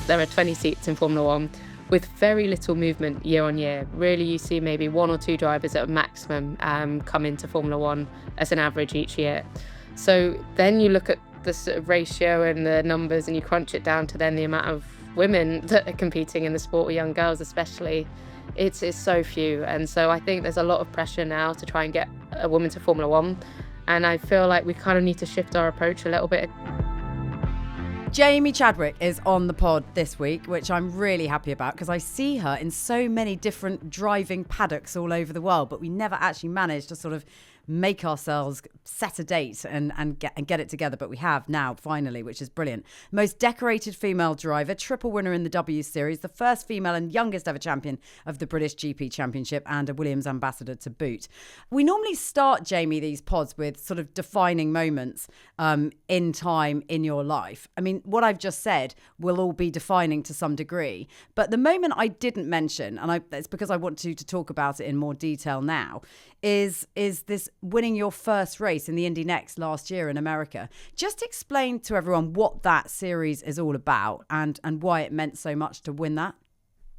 there are 20 seats in Formula One with very little movement year on year. Really, you see maybe 1 or 2 drivers at a maximum come into Formula One as an average each year. So then you look at the sort of ratio and the numbers and you crunch it down to then the amount of women that are competing in the sport, or young girls especially. It's so few. And so I think there's a lot of pressure now to try and get a woman to Formula One. And I feel like we kind of need to shift our approach a little bit. Jamie Chadwick is on the pod this week, which I'm really happy about because I see her in so many different driving paddocks all over the world, but we never actually managed to sort of make ourselves set a date and get it together, but we have now finally, which is brilliant. Most decorated female driver, triple winner in the W Series, the first female and youngest ever champion of the British GP Championship, and a Williams ambassador to boot. We normally start, Jamie, these pods with sort of defining moments in time in your life. I mean, what I've just said will all be defining to some degree, but the moment I didn't mention, and it's because I want to talk about it in more detail now, is this winning your first race in the Indy NXT last year in America. Just explain to everyone what that series is all about and why it meant so much to win that.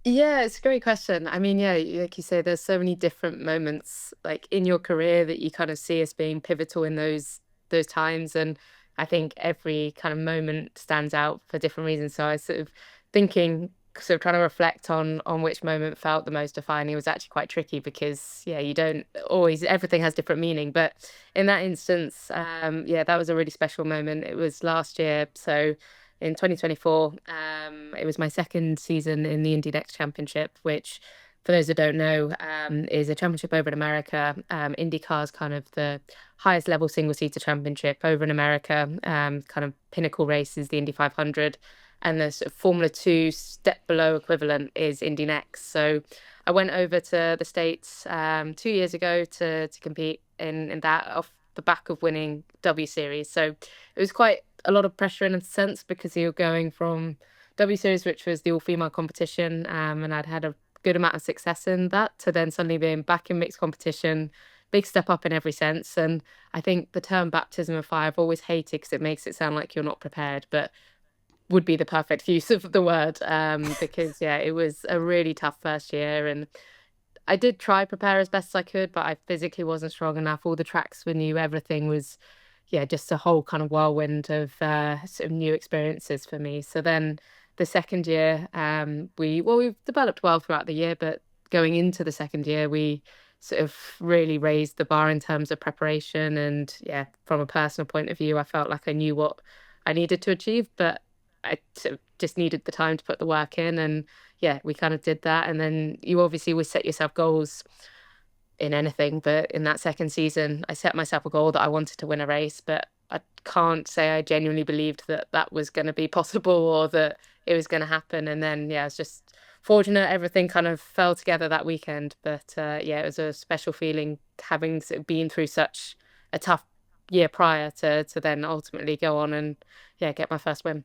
Yeah, it's a great question. I mean, yeah, like you say, there's so many different moments like in your career that you kind of see as being pivotal in those times. And I think every kind of moment stands out for different reasons. So I was sort of trying to reflect on which moment felt the most defining. It was actually quite tricky because, yeah, you don't always, everything has different meaning. But in that instance, that was a really special moment. It was last year. So in 2024, it was my second season in the Indy NXT Championship, which, for those that don't know, is a championship over in America. IndyCar is kind of the highest level single-seater championship over in America. Kind of pinnacle race is the Indy 500. And the sort of Formula 2 step below equivalent is Indy NXT. So I went over to the States 2 years ago to compete in that off the back of winning W Series. So it was quite a lot of pressure in a sense because you're going from W Series, which was the all-female competition, and I'd had a good amount of success in that, to then suddenly being back in mixed competition. Big step up in every sense. And I think the term baptism of fire I've always hated because it makes it sound like you're not prepared, but would be the perfect use of the word, because it was a really tough first year, and I did try prepare as best as I could, but I physically wasn't strong enough. All the tracks were new, everything was just a whole kind of whirlwind of sort of new experiences for me. So then the second year, we've developed well throughout the year, but going into the second year we sort of really raised the bar in terms of preparation, and from a personal point of view I felt like I knew what I needed to achieve, but I just needed the time to put the work in, and we kind of did that. And then you obviously always set yourself goals in anything, but in that second season I set myself a goal that I wanted to win a race, but I can't say I genuinely believed that was going to be possible or that it was going to happen. And then I was just fortunate, everything kind of fell together that weekend. But it was a special feeling having sort of been through such a tough year prior to then ultimately go on and get my first win.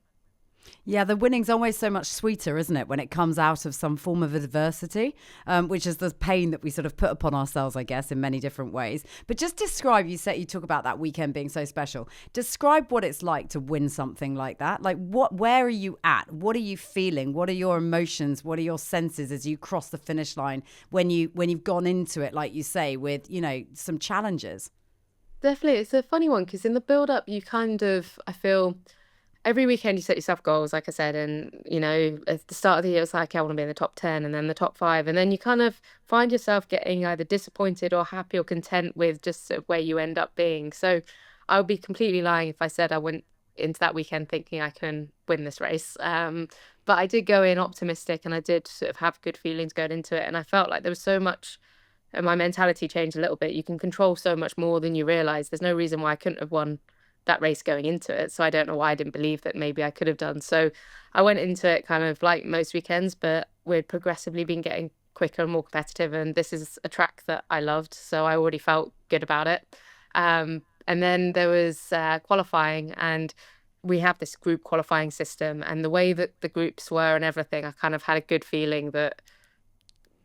Yeah, the winning's always so much sweeter, isn't it, when it comes out of some form of adversity, which is the pain that we sort of put upon ourselves, I guess, in many different ways. But just describe, you talk about that weekend being so special. Describe what it's like to win something like that. Like, where are you at? What are you feeling? What are your emotions? What are your senses as you cross the finish line when you've gone into it, like you say, with, some challenges? Definitely. It's a funny one because in the build-up, you I feel every weekend you set yourself goals, like I said, and, at the start of the year, it's like, I want to be in the top 10 and then the top 5. And then you kind of find yourself getting either disappointed or happy or content with just sort of where you end up being. So I would be completely lying if I said I went into that weekend thinking I can win this race. But I did go in optimistic and I did sort of have good feelings going into it. And I felt like there was so much, and my mentality changed a little bit. You can control so much more than you realize. There's no reason why I couldn't have won that race going into it. So I don't know why I didn't believe that maybe I could have done. So I went into it kind of like most weekends, but we'd progressively been getting quicker and more competitive. And this is a track that I loved. So I already felt good about it. And then there was qualifying, and we have this group qualifying system, and the way that the groups were and everything, I kind of had a good feeling that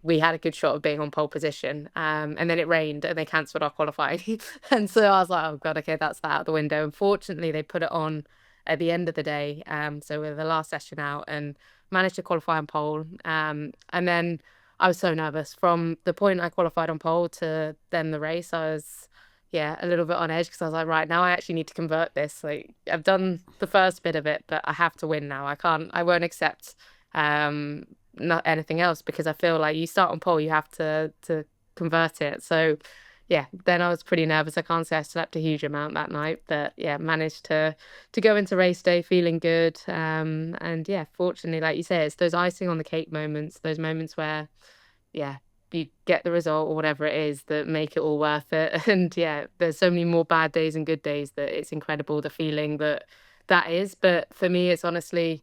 we had a good shot of being on pole position. And then it rained and they cancelled our qualifying. And so I was like, oh God, okay, that's that out the window. Unfortunately, they put it on at the end of the day. So with the last session out, and managed to qualify on pole. And then I was so nervous from the point I qualified on pole to then the race. I was, yeah, a little bit on edge because I was like, right, now I actually need to convert this. Like, I've done the first bit of it, but I have to win now. I won't accept not anything else, because I feel like you start on pole, you have to convert it. So yeah, then I was pretty nervous. I can't say I slept a huge amount that night, but yeah, managed to go into race day feeling good. And yeah, fortunately, like you say, it's those icing on the cake moments, those moments where, yeah, you get the result or whatever it is that make it all worth it. And yeah, there's so many more bad days and good days that it's incredible the feeling that is. But for me, it's honestly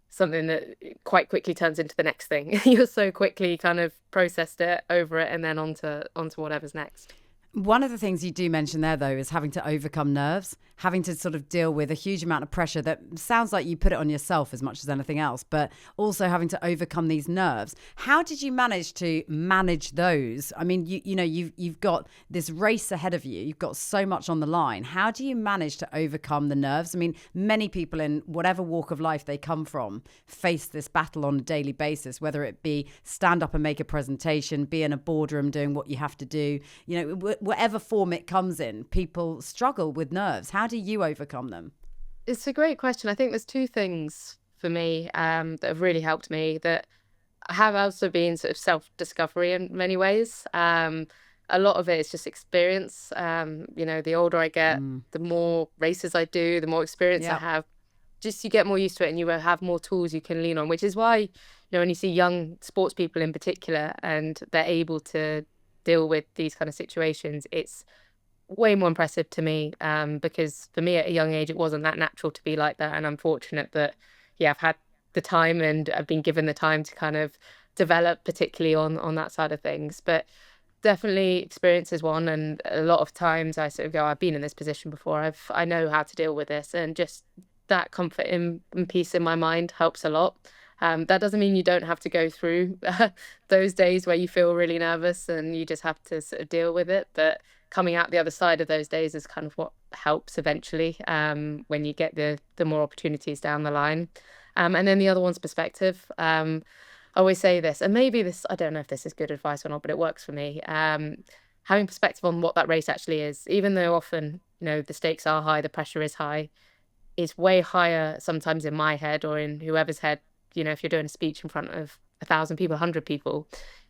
something that quite quickly turns into the next thing. You're so quickly kind of processed it, over it, and then onto whatever's next. One of the things you do mention there, though, is having to overcome nerves, having to sort of deal with a huge amount of pressure that sounds like you put it on yourself as much as anything else, but also having to overcome these nerves. How did you manage to manage those? I mean, you've got this race ahead of you. You've got so much on the line. How do you manage to overcome the nerves? I mean, many people in whatever walk of life they come from face this battle on a daily basis, whether it be stand up and make a presentation, be in a boardroom doing what you have to do, whatever form it comes in, people struggle with nerves. How do you overcome them? It's a great question. I think there's two things for me that have really helped me, that have also been sort of self-discovery in many ways. A lot of it is just experience. The older I get, the more races I do, the more experience I have. Just you get more used to it, and you will have more tools you can lean on, which is why, when you see young sports people in particular, and they're able to deal with these kind of situations, it's way more impressive to me, because for me at a young age it wasn't that natural to be like that, and I'm fortunate that I've had the time and I've been given the time to kind of develop, particularly on that side of things. But definitely experience is one, and a lot of times I sort of go, I've been in this position before, I know how to deal with this, and just that comfort and peace in my mind helps a lot. That doesn't mean you don't have to go through those days where you feel really nervous and you just have to sort of deal with it. But coming out the other side of those days is kind of what helps eventually, when you get the more opportunities down the line. And then the other one's perspective. I always say this, and maybe this, I don't know if this is good advice or not, but it works for me. Having perspective on what that race actually is, even though often, the stakes are high, the pressure is high, it's way higher sometimes in my head or in whoever's head. If you're doing a speech in front of 1,000 people, 100 people,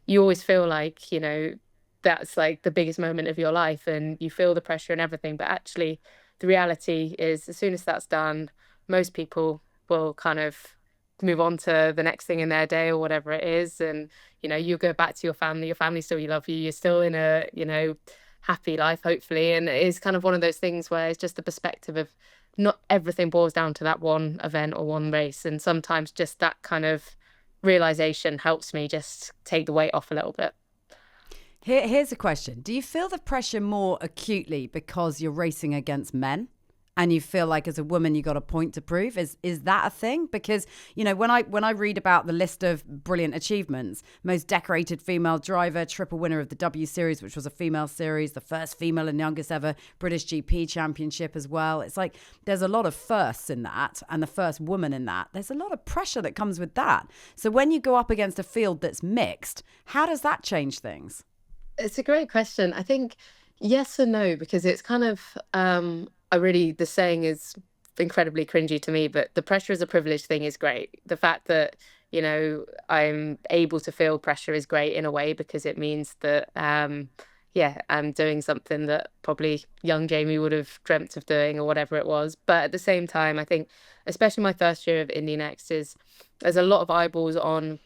you always feel like, that's like the biggest moment of your life, and you feel the pressure and everything. But actually, the reality is, as soon as that's done, most people will kind of move on to the next thing in their day or whatever it is. And, you go back to your family still love you, you're still in a, happy life, hopefully. And it is kind of one of those things where it's just the perspective of, not everything boils down to that one event or one race. And sometimes just that kind of realization helps me just take the weight off a little bit. Here's a question. Do you feel the pressure more acutely because you're racing against men? And you feel like as a woman you got a point to prove? Is that a thing? Because when I read about the list of brilliant achievements, most decorated female driver, triple winner of the W Series, which was a female series, the first female and youngest ever British GP championship as well. It's like there's a lot of firsts in that, and the first woman in that. There's a lot of pressure that comes with that. So when you go up against a field that's mixed, how does that change things? It's a great question. I think yes and no, because it's kind of the saying is incredibly cringy to me, but the pressure is a privilege thing is great. The fact that, I'm able to feel pressure is great in a way, because it means that, I'm doing something that probably young Jamie would have dreamt of doing or whatever it was. But at the same time, I think, especially my first year of Indy NXT, there's a lot of eyeballs on,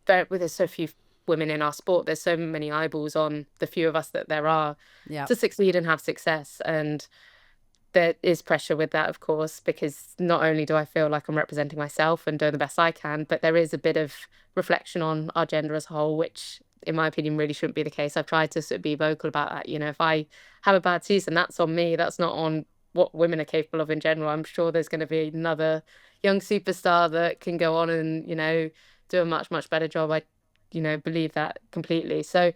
there's so few women in our sport, there's so many eyeballs on the few of us that there are to succeed and have success. And there is pressure with that, of course, because not only do I feel like I'm representing myself and doing the best I can, but there is a bit of reflection on our gender as a whole, which in my opinion really shouldn't be the case. I've tried to sort of be vocal about that. If I have a bad season, that's on me. That's not on what women are capable of in general. I'm sure there's going to be another young superstar that can go on and, do a much, much better job. I believe that completely. So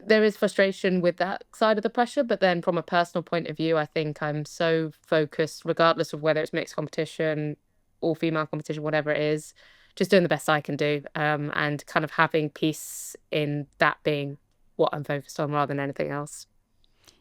there is frustration with that side of the pressure, but then from a personal point of view, I think I'm so focused, regardless of whether it's mixed competition or female competition, whatever it is, just doing the best I can do, and kind of having peace in that being what I'm focused on rather than anything else.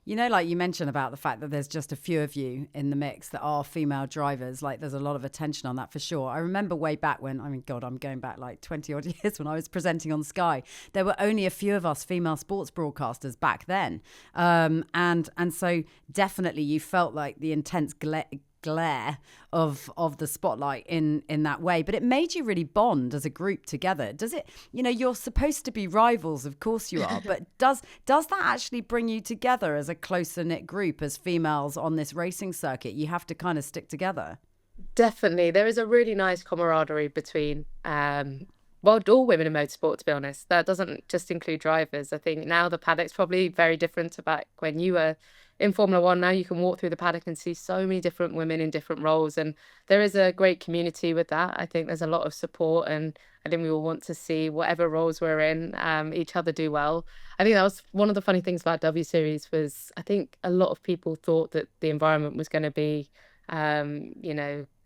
You know, like you mentioned about the fact that there's just a few of you in the mix that are female drivers, like there's a lot of attention on that for sure. I remember way back when, I mean, God, I'm going back like 20 odd years when I was presenting on Sky. There were only a few of us female sports broadcasters back then. And so definitely you felt like the intense glare of the spotlight in that way, but it made you really bond as a group together. Does it, you know, you're supposed to be rivals, of course you are, but does that actually bring you together as a closer knit group as females on this racing circuit? You have to kind of stick together. Definitely. There is a really nice camaraderie between, well, all women in motorsport, to be honest. That doesn't just include drivers. I think now the paddock's probably very different to back when you were in Formula One. Now you can walk through the paddock and see so many different women in different roles. And there is a great community with that. I think there's a lot of support, and I think we all want to see whatever roles we're in, each other do well. I think that was one of the funny things about W Series was I think a lot of people thought that the environment was going to be,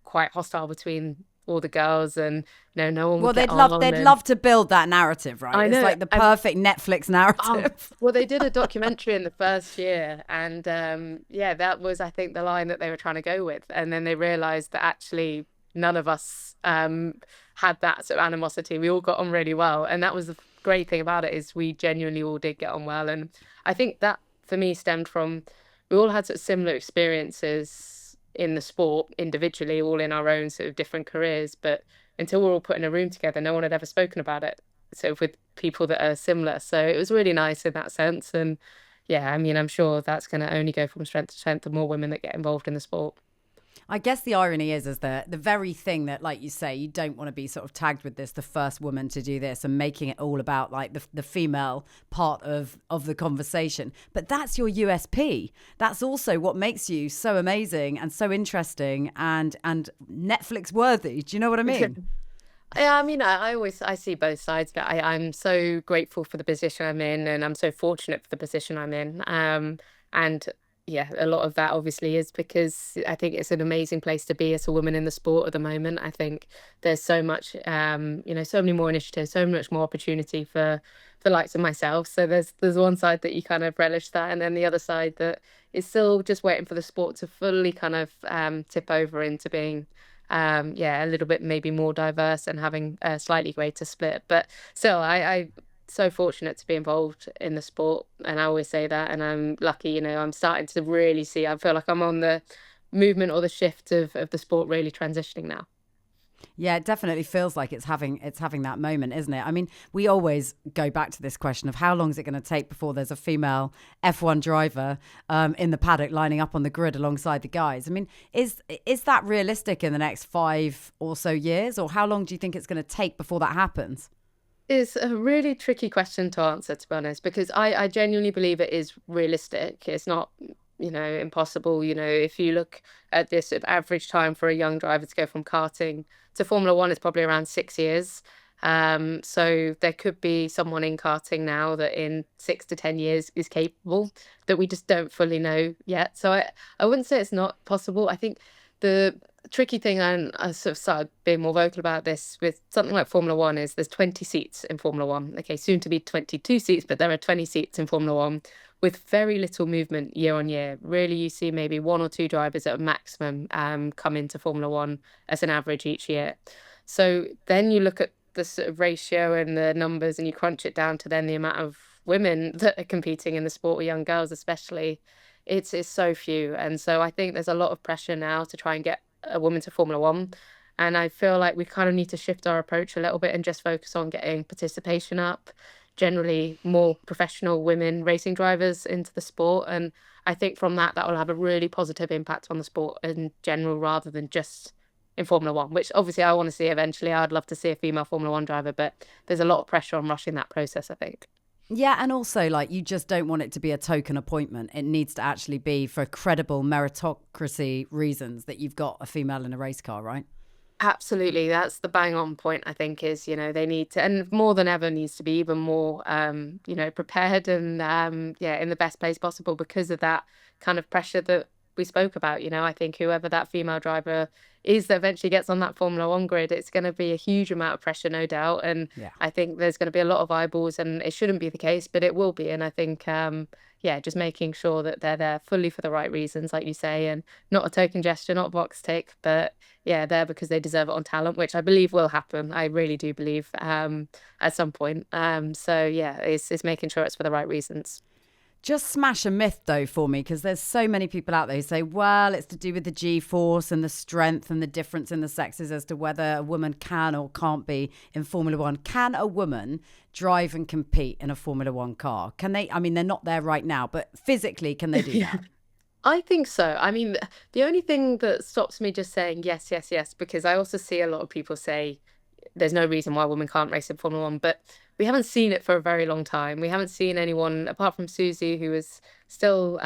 quite hostile between all the girls, and no one would get on. They'd love to build that narrative, right? I know. It's like the perfect Netflix narrative. Well, they did a documentary in the first year, and that was, I think, the line that they were trying to go with. And then they realized that actually none of us had that sort of animosity. We all got on really well, and that was the great thing about it, is we genuinely all did get on well. And I think that for me stemmed from, we all had sort of similar experiences in the sport individually, all in our own sort of different careers, but until we're all put in a room together, no one had ever spoken about it sort of with people that are similar. So it was really nice in that sense. And yeah, I mean, I'm sure that's going to only go from strength to strength the more women that get involved in the sport. I guess the irony is that the very thing that, like you say, you don't want to be sort of tagged with this, the first woman to do this, and making it all about like the female part of the conversation. But that's your USP. That's also what makes you so amazing and so interesting and Netflix worthy. Do you know what I mean? Yeah, I mean, I see both sides, but I'm so grateful for the position I'm in, and I'm so fortunate for the position I'm in. And yeah, a lot of that obviously is because I think it's an amazing place to be as a woman in the sport at the moment. I think there's so much, so many more initiatives, so much more opportunity for the likes of myself. So there's one side that you kind of relish that, and then the other side that is still just waiting for the sport to fully kind of tip over into being, a little bit maybe more diverse and having a slightly greater split. But still, I so fortunate to be involved in the sport, and I always say that, and I'm lucky, I'm starting to really see, I feel like I'm on the movement or the shift of the sport really transitioning now. Yeah, it definitely feels like it's having that moment, isn't it? I mean, we always go back to this question of how long is it going to take before there's a female F1 driver in the paddock lining up on the grid alongside the guys. I mean, is that realistic in the next 5 or so years, or how long do you think it's going to take before that happens? It's a really tricky question to answer, to be honest, because I genuinely believe it is realistic. It's not, impossible. If you look at this sort of average time for a young driver to go from karting to Formula One, it's probably around 6 years. So there could be someone in karting now that in 6 to 10 years is capable, that we just don't fully know yet. So I wouldn't say it's not possible. I think the tricky thing, and I sort of started being more vocal about this with something like Formula One, is there's 20 seats in Formula One. Okay, soon to be 22 seats, but there are 20 seats in Formula One with very little movement year on year. Really, you see maybe 1 or 2 drivers at a maximum come into Formula One as an average each year. So then you look at the sort of ratio and the numbers, and you crunch it down to then the amount of women that are competing in the sport, or young girls especially. It's so few. And so I think there's a lot of pressure now to try and get a woman to Formula One. And I feel like we kind of need to shift our approach a little bit and just focus on getting participation up, generally more professional women racing drivers into the sport. And I think from that will have a really positive impact on the sport in general, rather than just in Formula One, which obviously I want to see eventually. I'd love to see a female Formula One driver, but there's a lot of pressure on rushing that process, I think. Yeah, and also, like, you just don't want it to be a token appointment. It needs to actually be for credible meritocracy reasons that you've got a female in a race car, right? Absolutely. That's the bang on point, I think, is, they need to, and more than ever needs to be even more, prepared and, yeah, in the best place possible because of that kind of pressure that we spoke about. I think whoever that female driver is that eventually gets on that Formula One grid, it's going to be a huge amount of pressure, no doubt. And Yeah. I think there's going to be a lot of eyeballs, and it shouldn't be the case, but it will be. And I think, yeah, just making sure that they're there fully for the right reasons, like you say, and not a token gesture, not a box tick, but yeah, there because they deserve it on talent, which I believe will happen. I really do believe at some point. So yeah, it's making sure it's for the right reasons. Just smash a myth though for me, because there's so many people out there who say, well, it's to do with the G-force and the strength and the difference in the sexes as to whether a woman can or can't be in Formula One. Can a woman drive and compete in a Formula One car? Can they? I mean, they're not there right now, but physically, can they do Yeah. that? I think so. I mean, the only thing that stops me just saying yes, yes, yes, because I also see a lot of people say there's no reason why women can't race in Formula One, but we haven't seen it for a very long time. We haven't seen anyone apart from Susie, who was still,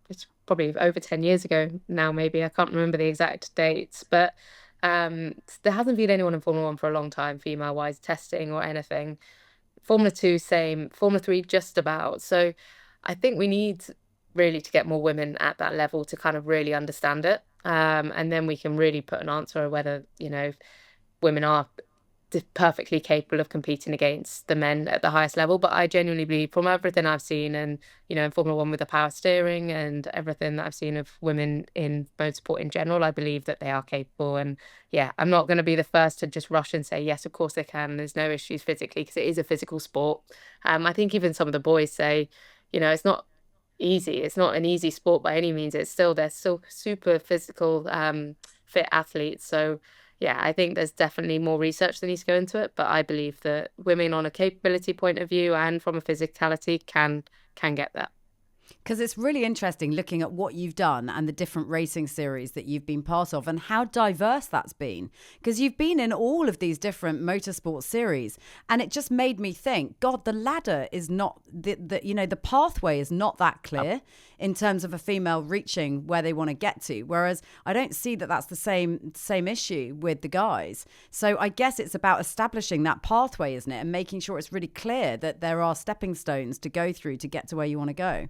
it's probably over 10 years ago now, maybe. I can't remember the exact dates, but there hasn't been anyone in Formula One for a long time, female wise, testing or anything. Formula Two, same. Formula Three, just about. So I think we need really to get more women at that level to kind of really understand it. And then we can really put an answer on whether, women are perfectly capable of competing against the men at the highest level. But I genuinely believe from everything I've seen and, in Formula One with the power steering and everything that I've seen of women in motorsport in general, I believe that they are capable. And yeah, I'm not going to be the first to just rush and say, yes, of course they can. There's no issues physically because it is a physical sport. I think even some of the boys say, it's not easy. It's not an easy sport by any means. They're still super physical, fit athletes. So yeah, I think there's definitely more research that needs to go into it, but I believe that women on a capability point of view and from a physicality can get that. Because it's really interesting looking at what you've done and the different racing series that you've been part of and how diverse that's been. Because you've been in all of these different motorsport series, and it just made me think, God, the ladder is not the pathway is not that clear in terms of a female reaching where they want to get to. Whereas I don't see that that's the same issue with the guys. So I guess it's about establishing that pathway, isn't it, and making sure it's really clear that there are stepping stones to go through to get to where you want to go.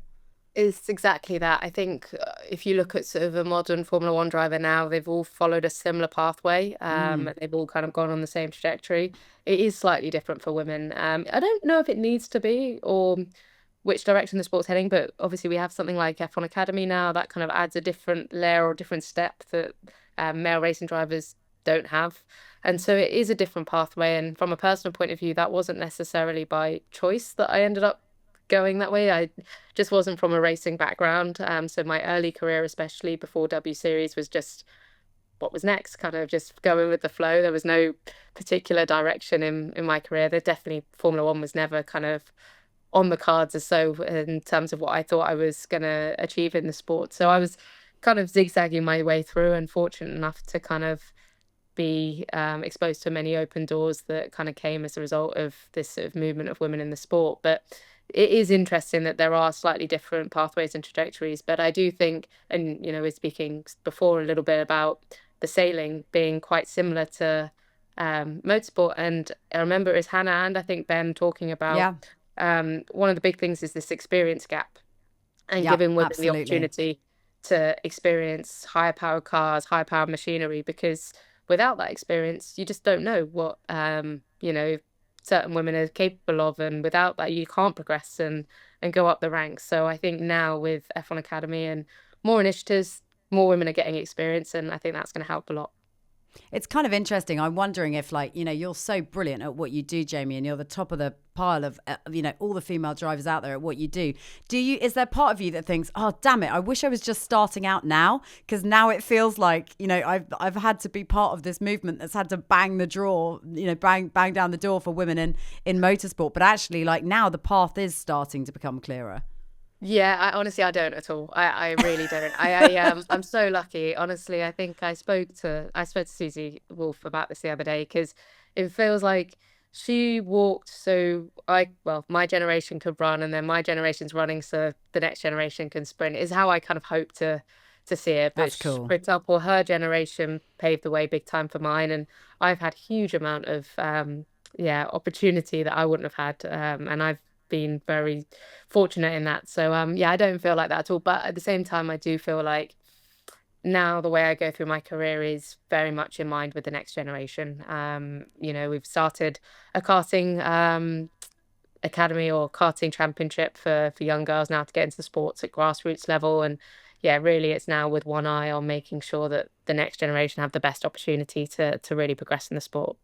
It's exactly that. I think if you look at sort of a modern Formula One driver now, they've all followed a similar pathway. They've all kind of gone on the same trajectory. It is slightly different for women. I don't know if it needs to be or which direction the sport's heading, but obviously we have something like F1 Academy now that kind of adds a different layer or different step that male racing drivers don't have. And so it is a different pathway. And from a personal point of view, that wasn't necessarily by choice that I ended up going that way. I just wasn't from a racing background. So my early career, especially before W Series, was just what was next, kind of just going with the flow. There was no particular direction in my career. There definitely Formula One was never kind of on the cards as so in terms of what I thought I was going to achieve in the sport. So I was kind of zigzagging my way through and fortunate enough to kind of be exposed to many open doors that kind of came as a result of this sort of movement of women in the sport. But it is interesting that there are slightly different pathways and trajectories. But I do think, and we're speaking before a little bit about the sailing being quite similar to motorsport. And I remember it was Hannah and I think Ben talking about Yeah. one of the big things is this experience gap and Yeah, giving women the absolutely. opportunity to experience higher power cars, higher power machinery, because without that experience, you just don't know what, certain women are capable of. And without that, you can't progress and go up the ranks. So I think now with F1 Academy and more initiatives, more women are getting experience. And I think that's going to help a lot. It's kind of interesting. I'm wondering if, like, you're so brilliant at what you do, Jamie, and you're the top of the pile of, all the female drivers out there at what you do. Is there part of you that thinks, oh, damn it, I wish I was just starting out now? Because now it feels like, I've had to be part of this movement that's had to bang the draw, bang down the door for women in motorsport. But actually, like, now the path is starting to become clearer. Yeah, I don't at all. I really don't. I'm so lucky. Honestly, I think I spoke to Susie Wolf about this the other day because it feels like she walked so my generation could run and then my generation's running so the next generation can sprint is how I kind of hope to to see it. But That's cool. for example, her generation paved the way big time for mine, and I've had huge amount of opportunity that I wouldn't have had, and I've been very fortunate in that. So I don't feel like that at all. But at the same time, I do feel like now the way I go through my career is very much in mind with the next generation. We've started a karting academy or karting championship for young girls now to get into the sports at grassroots level. And yeah, really it's now with one eye on making sure that the next generation have the best opportunity to really progress in the sport.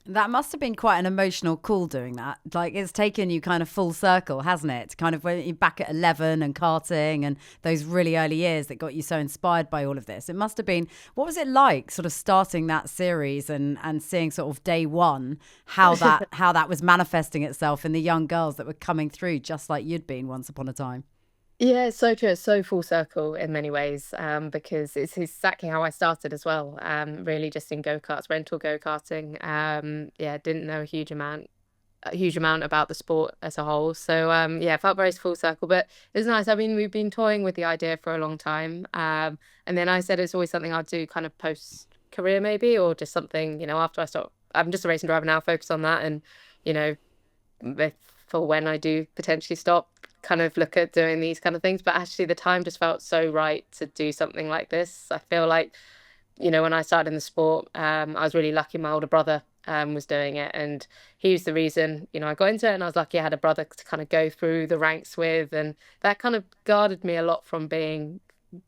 That must have been quite an emotional call doing that. Like, it's taken you kind of full circle, hasn't it? Kind of when you're back at 11 and karting and those really early years that got you so inspired by all of this. It must have been, what was it like sort of starting that series and seeing sort of day one, how that was manifesting itself in the young girls that were coming through just like you'd been once upon a time? Yeah, it's so true. It's so full circle in many ways, because it's exactly how I started as well. Really just in go-karts, rental go-karting. Didn't know a huge amount about the sport as a whole. So felt very full circle, but it was nice. I mean, we've been toying with the idea for a long time. And then I said it's always something I'll do kind of post career maybe, or just something, after I stop. I'm just a racing driver now, focus on that. And, you know, if, for when I do potentially stop, kind of look at doing these kind of things. But actually the time just felt so right to do something like this. I feel like, when I started in the sport, I was really lucky my older brother was doing it, and he was the reason, I got into it, and I was lucky I had a brother to kind of go through the ranks with, and that kind of guarded me a lot from being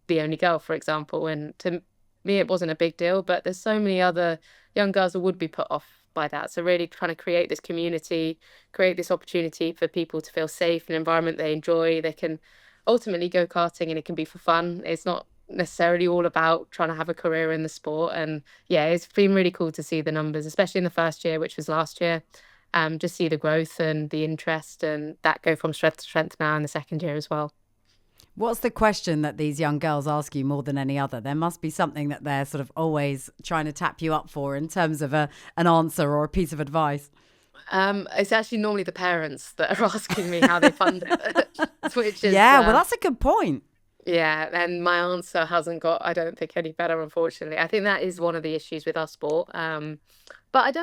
the only girl, for example. And to me it wasn't a big deal, but there's so many other young girls that would be put off by that. So really trying to create this community, create this opportunity for people to feel safe, an environment they enjoy. They can ultimately go karting and it can be for fun. It's not necessarily all about trying to have a career in the sport. And yeah, it's been really cool to see the numbers, especially in the first year, which was last year. Just see the growth and the interest, and that go from strength to strength now in the second year as well. What's the question that these young girls ask you more than any other? There must be something that they're sort of always trying to tap you up for in terms of an answer or a piece of advice. It's actually normally the parents that are asking me how they fund it, which is Yeah, well, that's a good point. yeah, and my answer hasn't got, I don't think, any better, unfortunately. I think that is one of the issues with our sport. But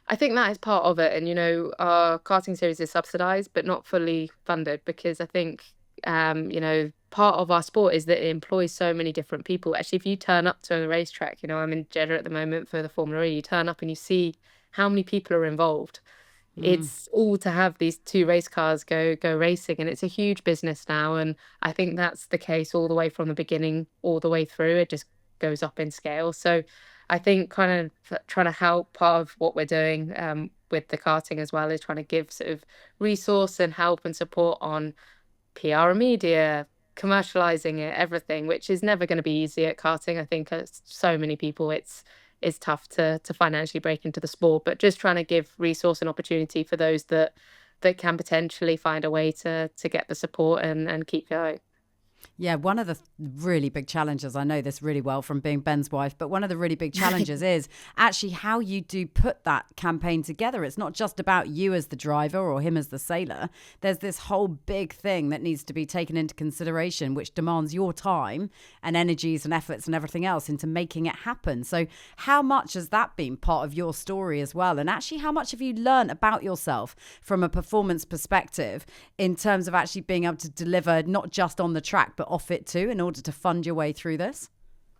I think that is part of it. And, our karting series is subsidized, but not fully funded, because I think, part of our sport is that it employs so many different people. Actually, if you turn up to a racetrack, I'm in Jeddah at the moment for the Formula E, you turn up and you see how many people are involved. It's all to have these two race cars go racing, and it's a huge business now. And I think that's the case all the way from the beginning all the way through. It just goes up in scale. So I think kind of trying to help, part of what we're doing with the karting as well, is trying to give sort of resource and help and support on PR and media, commercializing it, everything, which is never going to be easy at karting. I think as so many people, it's tough to financially break into the sport, but just trying to give resource and opportunity for those that can potentially find a way to get the support and keep going. Yeah, one of the really big challenges, I know this really well from being Ben's wife, but one of the really big challenges is actually how you do put that campaign together. It's not just about you as the driver or him as the sailor. There's this whole big thing that needs to be taken into consideration, which demands your time and energies and efforts and everything else into making it happen. So how much has that been part of your story as well? And actually, how much have you learned about yourself from a performance perspective in terms of actually being able to deliver not just on the track, but off it too, in order to fund your way through this?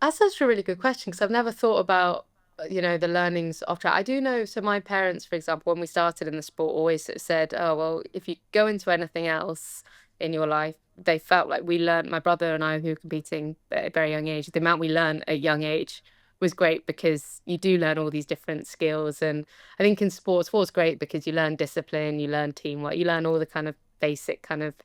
That's such a really good question, because I've never thought about, the learnings off track. I do know, so my parents, for example, when we started in the sport, always sort of said, oh, well, if you go into anything else in your life, they felt like we learned, my brother and I, who were competing at a very young age, the amount we learned at a young age was great, because you do learn all these different skills. And I think in sport's great because you learn discipline, you learn teamwork, you learn all the kind of basic kind of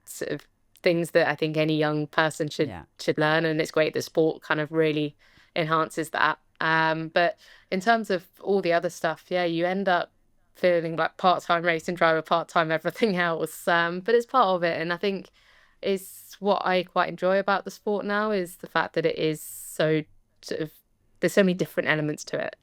sort of things that I think any young person should learn. And it's great that sport kind of really enhances that. But in terms of all the other stuff, yeah, you end up feeling like part-time racing driver, part-time everything else. But it's part of it. And I think is what I quite enjoy about the sport now is the fact that it is so sort of, there's so many different elements to it.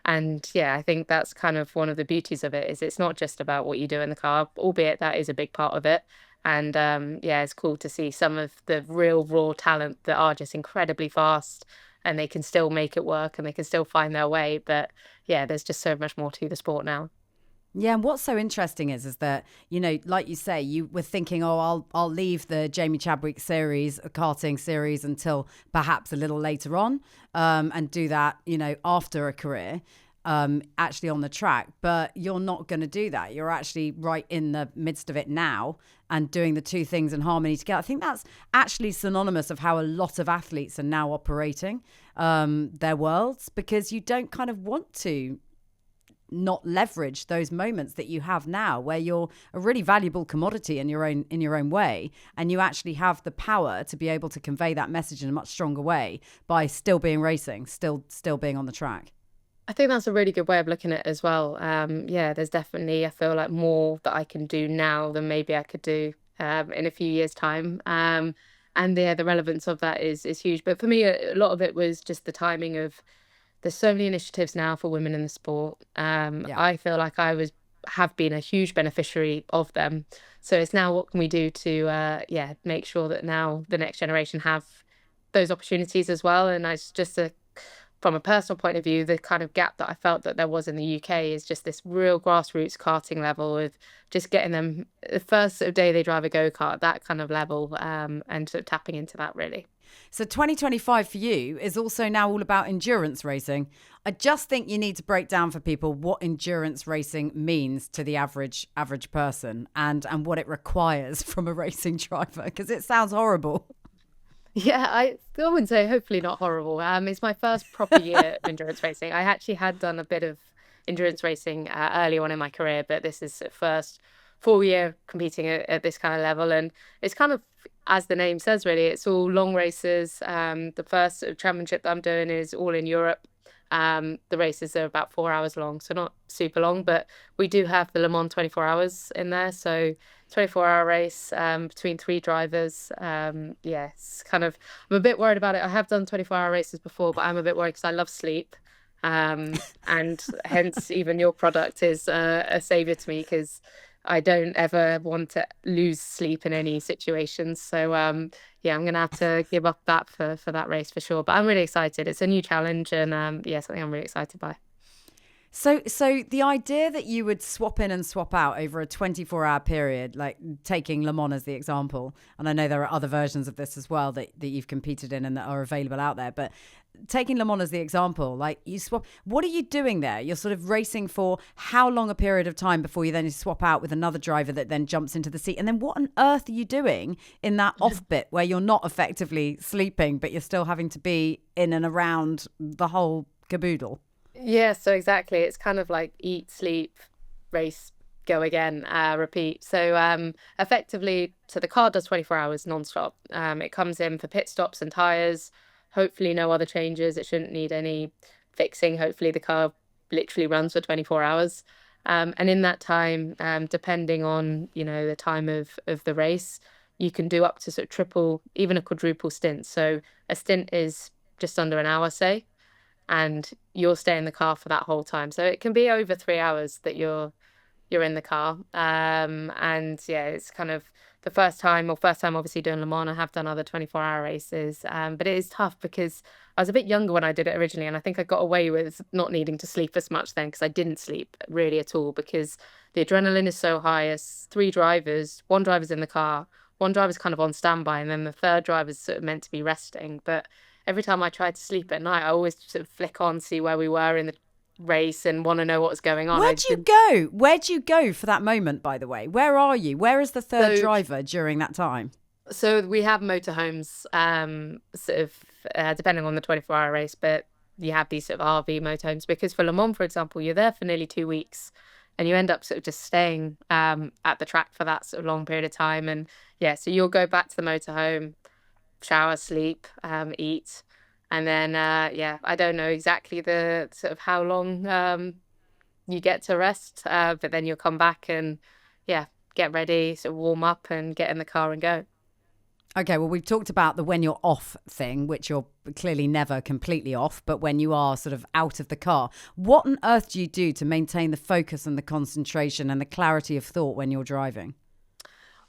And yeah, I think that's kind of one of the beauties of it, is it's not just about what you do in the car, albeit that is a big part of it. And yeah, it's cool to see some of the real raw talent that are just incredibly fast, and they can still make it work and they can still find their way. But yeah, there's just so much more to the sport now. Yeah, and what's so interesting is that, you know, like you say, you were thinking, oh, I'll leave the Jamie Chadwick series, karting series, until perhaps a little later on, and do that, you know, after a career, actually on the track. But you're not going to do that. You're actually right in the midst of it now and doing the two things in harmony together. I think that's actually synonymous of how a lot of athletes are now operating their worlds, because you don't kind of want to not leverage those moments that you have now, where you're a really valuable commodity in your own way, and you actually have the power to be able to convey that message in a much stronger way by still being racing, still being on the track. I think that's a really good way of looking at it as well. Yeah, there's definitely, I feel like, more that I can do now than maybe I could do in a few years' time. And yeah, the relevance of that is huge. But for me, a lot of it was just the timing of, there's so many initiatives now for women in the sport. Yeah. I feel like have been a huge beneficiary of them. So it's now, what can we do to yeah, make sure that now the next generation have those opportunities as well. And it's just from a personal point of view, the kind of gap that I felt that there was in the UK is just this real grassroots karting level, with just getting them the first sort of day they drive a go-kart, that kind of level, and sort of tapping into that really. So 2025 for you is also now all about endurance racing. I just think you need to break down for people what endurance racing means to the average person, and what it requires from a racing driver, because it sounds horrible. Yeah, I wouldn't say hopefully not horrible. It's my first proper year of endurance racing. I actually had done a bit of endurance racing early on in my career, but this is the first full year competing at this kind of level. And it's kind of, as the name says, really, it's all long races. The first sort of championship that I'm doing is all in Europe. The races are about 4 hours long, so not super long, but we do have the Le Mans 24 hours in there. So 24-hour race between three drivers. Yeah, it's kind of, I'm a bit worried about it. I have done 24-hour races before, but I'm a bit worried because I love sleep. And hence even your product is a savior to me, because I don't ever want to lose sleep in any situations. So yeah, I'm gonna have to give up that for that race for sure. But I'm really excited. It's a new challenge, and yeah, something I'm really excited by. So the idea that you would swap in and swap out over a 24-hour period, like taking Le Mans as the example, and I know there are other versions of this as well that you've competed in and that are available out there, but taking Le Mans as the example, like you swap, what are you doing there? You're sort of racing for how long a period of time before you then swap out with another driver that then jumps into the seat? And then what on earth are you doing in that off bit where you're not effectively sleeping, but you're still having to be in and around the whole caboodle? Yeah, so exactly. It's kind of like eat, sleep, race, go again, repeat. So effectively, so the car does 24 hours nonstop. It comes in for pit stops and tires. Hopefully no other changes. It shouldn't need any fixing. Hopefully the car literally runs for 24 hours. And in that time, depending on, you know, the time of the race, you can do up to sort of triple, even a quadruple stint. So a stint is just under an hour, say, and you'll stay in the car for that whole time. So it can be over 3 hours that you're in the car. And yeah, it's kind of the first time obviously doing Le Mans. I have done other 24-hour races, but it is tough because I was a bit younger when I did it originally, and I think I got away with not needing to sleep as much then, because I didn't sleep really at all, because the adrenaline is so high. As three drivers, one driver's in the car, one driver's kind of on standby, and then the third driver's sort of meant to be resting. But every time I tried to sleep at night, I always sort of flick on, see where we were in the race and want to know what was going on. Where'd you go? Where'd you go for that moment, by the way? Where are you? Where is the third driver during that time? So we have motorhomes, sort of depending on the 24-hour race, but you have these sort of RV motorhomes, because for Le Mans, for example, you're there for nearly 2 weeks and you end up sort of just staying at the track for that sort of long period of time. And yeah, so you'll go back to the motorhome, shower, sleep, eat. And then, yeah, I don't know exactly the sort of how long you get to rest, but then you'll come back and, yeah, get ready, sort of warm up and get in the car and go. Okay, well, we've talked about the when you're off thing, which you're clearly never completely off, but when you are sort of out of the car, what on earth do you do to maintain the focus and the concentration and the clarity of thought when you're driving?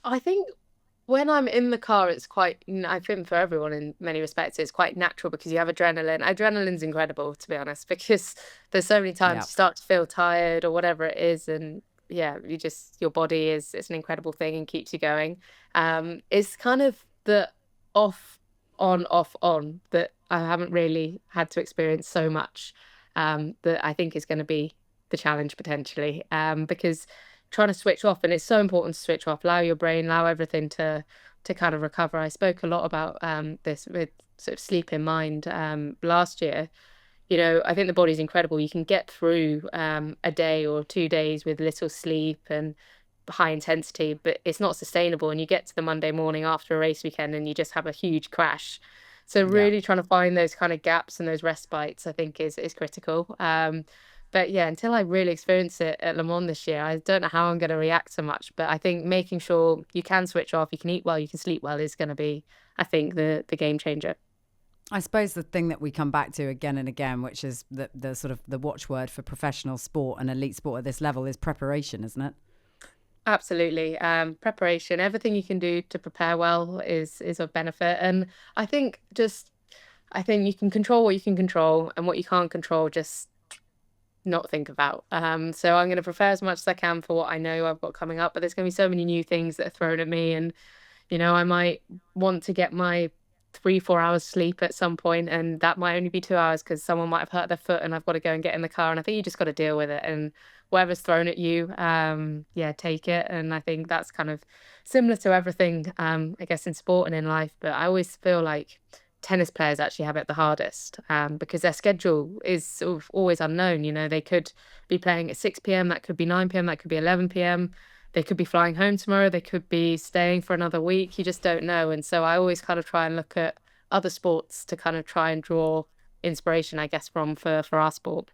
I think When I'm in the car, it's quite, I think for everyone in many respects, it's quite natural because you have adrenaline. Adrenaline's incredible, to be honest, because there's so many times Yeah. you start to feel tired or whatever it is. And yeah, your body it's an incredible thing and keeps you going. It's kind of the off, on, off, on that I haven't really had to experience so much, that I think is going to be the challenge potentially. Because trying to switch off, and it's so important to switch off, allow your brain, allow everything to kind of recover. I spoke a lot about this with sort of sleep in mind last year. I think the body's incredible. You can get through a day or 2 days with little sleep and high intensity, but it's not sustainable. And you get to the Monday morning after a race weekend and you just have a huge crash. So Yeah. really trying to find those kind of gaps and those respites, I think is critical. But yeah, until I really experience it at Le Mans this year, I don't know how I'm going to react so much. But I think making sure you can switch off, you can eat well, you can sleep well is going to be, I think, the game changer. I suppose the thing that we come back to again and again, which is the sort of the watchword for professional sport and elite sport at this level, is preparation, isn't it? Absolutely. Preparation, everything you can do to prepare well is of benefit. And I think I think you can control what you can control, and what you can't control, just not think about. So I'm going to prepare as much as I can for what I know I've got coming up, but there's going to be so many new things that are thrown at me. And I might want to get my 3, 4 hours sleep at some point, and that might only be 2 hours because someone might have hurt their foot and I've got to go and get in the car. And I think you just got to deal with it, and whatever's thrown at you, yeah, take it. And I think that's kind of similar to everything, I guess, in sport and in life. But I always feel like tennis players actually have it the hardest, because their schedule is sort of always unknown. They could be playing at 6 p.m., that could be 9 p.m., that could be 11 p.m. They could be flying home tomorrow. They could be staying for another week. You just don't know. And so I always kind of try and look at other sports to kind of try and draw inspiration, I guess, from for our sport.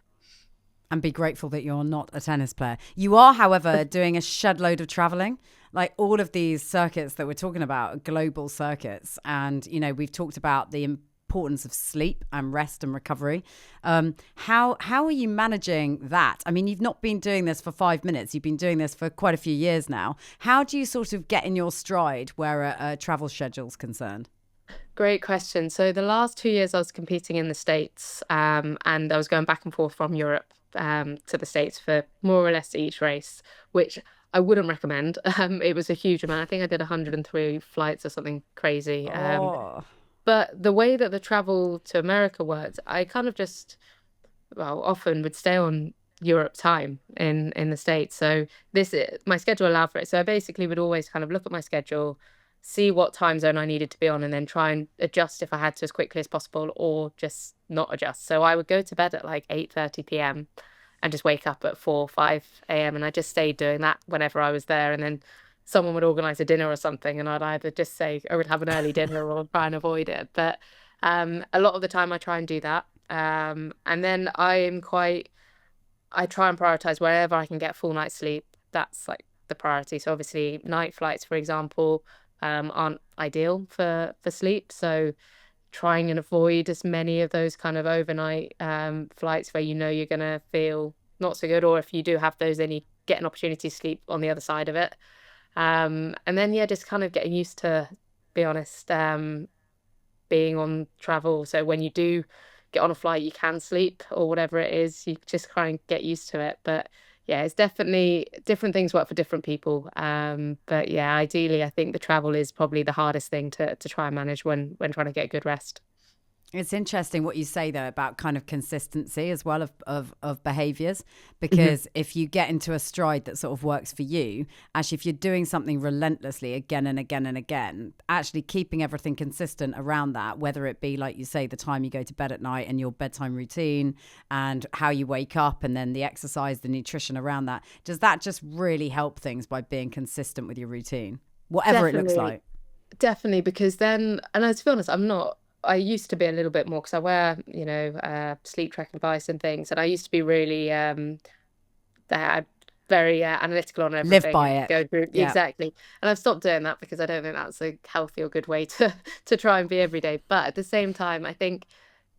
And be grateful that you're not a tennis player. You are, however, doing a shed load of traveling. Like all of these circuits that we're talking about are global circuits. And, we've talked about the importance of sleep and rest and recovery. How are you managing that? I mean, you've not been doing this for 5 minutes. You've been doing this for quite a few years now. How do you sort of get in your stride where a travel schedule's concerned? Great question. So the last 2 years I was competing in the States, and I was going back and forth from Europe to the States for more or less each race, which I wouldn't recommend. It was a huge amount. I think I did 103 flights or something crazy. Oh, But the way that the travel to America worked, I kind of just, well, often would stay on Europe time in the States. So my schedule allowed for it. So I basically would always kind of look at my schedule, see what time zone I needed to be on, and then try and adjust if I had to as quickly as possible, or just not adjust. So I would go to bed at like 8:30 p.m. and just wake up at 4, 5 a.m. And I just stayed doing that whenever I was there. And then someone would organize a dinner or something, and I'd either just say I would have an early dinner or try and avoid it. But a lot of the time I try and do that. And then I try and prioritize wherever I can get full night's sleep. That's like the priority. So obviously night flights, for example, aren't ideal for sleep. So trying and avoid as many of those kind of overnight flights where you're going to feel not so good, or if you do have those, then you get an opportunity to sleep on the other side of it. And then, yeah, just kind of getting used to, be honest, being on travel. So when you do get on a flight, you can sleep or whatever it is, you just kind of get used to it. But yeah, it's definitely different things work for different people. But yeah, ideally, I think the travel is probably the hardest thing to try and manage when trying to get good rest. it's interesting what you say though about kind of consistency as well of behaviors, because if you get into a stride that sort of works for you, actually if you're doing something relentlessly again and again and again, actually keeping everything consistent around that, whether it be like you say the time you go to bed at night and your bedtime routine and how you wake up and then the exercise, the nutrition around that, does that just really help things by being consistent with your routine, whatever it looks Definitely. like? Definitely, because then, and to be honest, I used to be a little bit more because I wear, sleep tracking device and things, and I used to be really, that very analytical on Live everything by and it. go through Yeah. exactly. And I've stopped doing that because I don't think that's a healthy or good way to to try and be every day. But at the same time, I think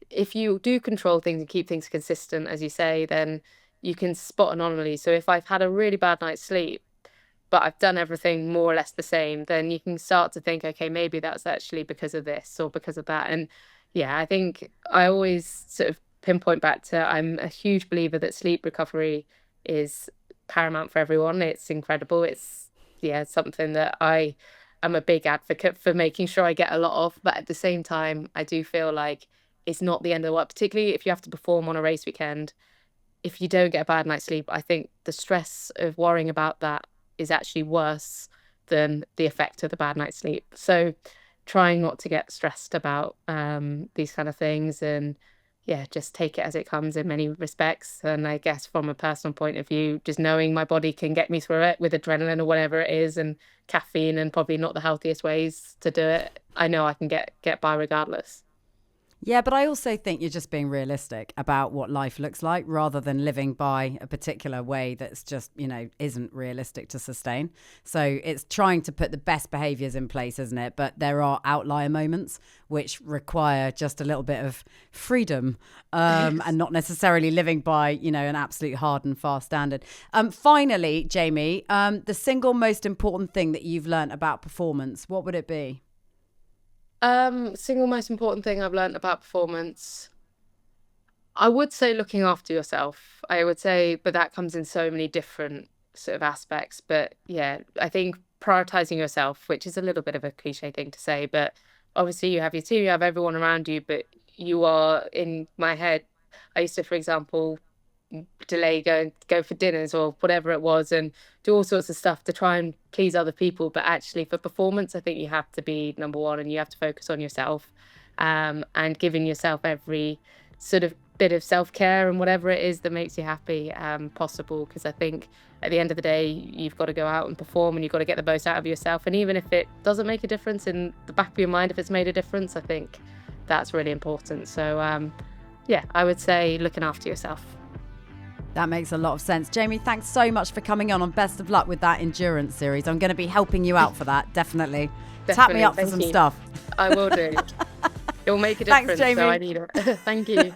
if you do control things and keep things consistent, as you say, then you can spot anomalies. So if I've had a really bad night's sleep, but I've done everything more or less the same, then you can start to think, okay, maybe that's actually because of this or because of that. And yeah, I think I always sort of pinpoint back to, I'm a huge believer that sleep recovery is paramount for everyone. It's incredible. It's, yeah, something that I'm a big advocate for making sure I get a lot of. But at the same time, I do feel like it's not the end of the world, particularly if you have to perform on a race weekend. If you don't get a bad night's sleep, I think the stress of worrying about that is actually worse than the effect of the bad night's sleep. So trying not to get stressed about these kind of things, and yeah, just take it as it comes in many respects. And I guess from a personal point of view, just knowing my body can get me through it with adrenaline or whatever it is, and caffeine, and probably not the healthiest ways to do it, I know I can get by regardless. Yeah, but I also think you're just being realistic about what life looks like rather than living by a particular way that's just, isn't realistic to sustain. So it's trying to put the best behaviors in place, isn't it? But there are outlier moments which require just a little bit of freedom and not necessarily living by, an absolute hard and fast standard. Finally, Jamie, the single most important thing that you've learned about performance, what would it be? Single most important thing I've learned about performance, I would say looking after yourself. I would say, but that comes in so many different sort of aspects. But yeah, I think prioritizing yourself, which is a little bit of a cliche thing to say, but obviously you have your team, you have everyone around you, but you are, in my head, I used to, for example, delay go for dinners or whatever it was, and do all sorts of stuff to try and please other people. But actually for performance, I think you have to be number one, and you have to focus on yourself, and giving yourself every sort of bit of self-care and whatever it is that makes you happy possible. Because I think at the end of the day, you've got to go out and perform, and you've got to get the most out of yourself. And even if it doesn't make a difference, in the back of your mind, if it's made a difference, I think that's really important. So yeah, I would say looking after yourself. That makes a lot of sense. Jamie, thanks so much for coming on best of luck with that endurance series. I'm going to be helping you out for that, definitely. Tap me up for some stuff. I will do. It will make a difference, Thanks, Jamie. so I need it. Thank you.